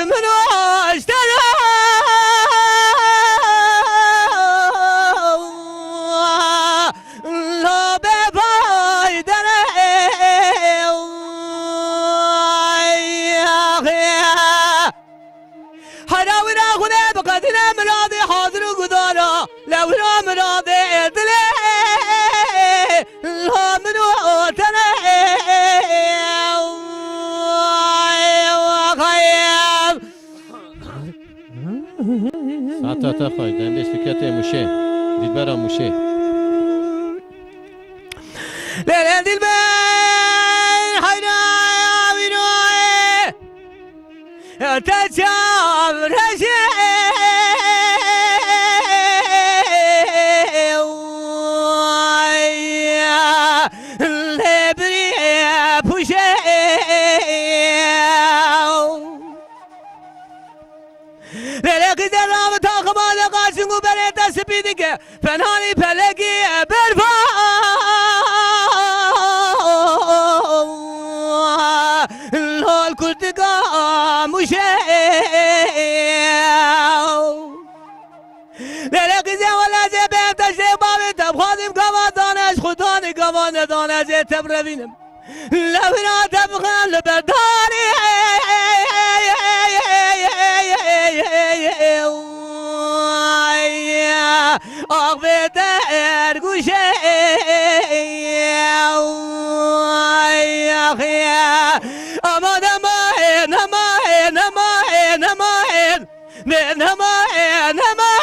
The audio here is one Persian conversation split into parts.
من اشترى لا بباي دري حراونا خونه بقدنا مراد حاضر قدارا لولا مراد دلي لا منو ترى ساعتا تخوي دندش فكرة موشه دید برا موشه ليلة البين حينا منوي تجاب رجع لبري بوشي للقد الرابط أخبار قاسم وبريت سبيدك فناني فلقي برفا الهول كنت قاموشي للقد ولا زبين تشريق بابي تبخاذم كما دانش خداني كما دانش تبربينم لبنا تبخان لبرداني آقبت ارگوشه امان امان امان امان امان من امان امان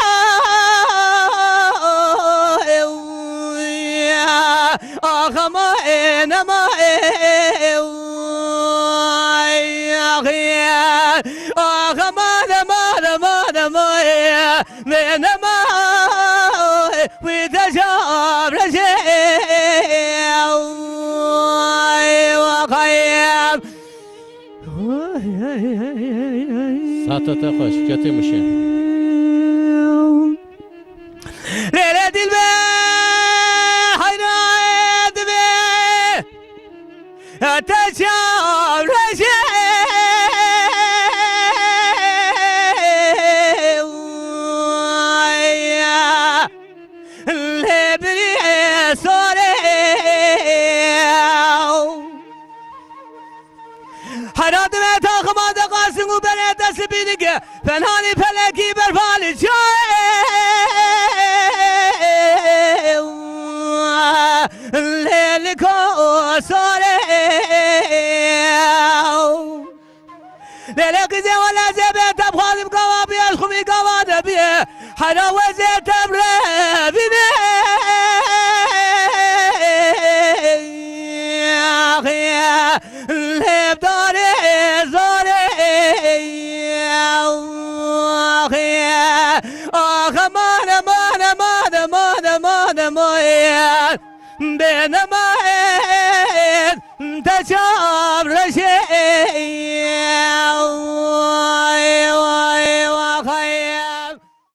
آخ امان امان آخ امان امان امان امان من امان وتجاب رجع وخيم ساعتا تخوي فكرة موشه ليلة البين حينا دمي تجاب رجع حرات ما تاخم هذا قاسم وبنات سبيلك فناني فلكي برفال الليل كوسوري ليلك زي ولا زي بيت ابخاذ بقوابي الخمي قواد بيه حراوة زي تبري بيه لب داري زاري آخ امان امان امان امان امان امان بين امان تجاب رشي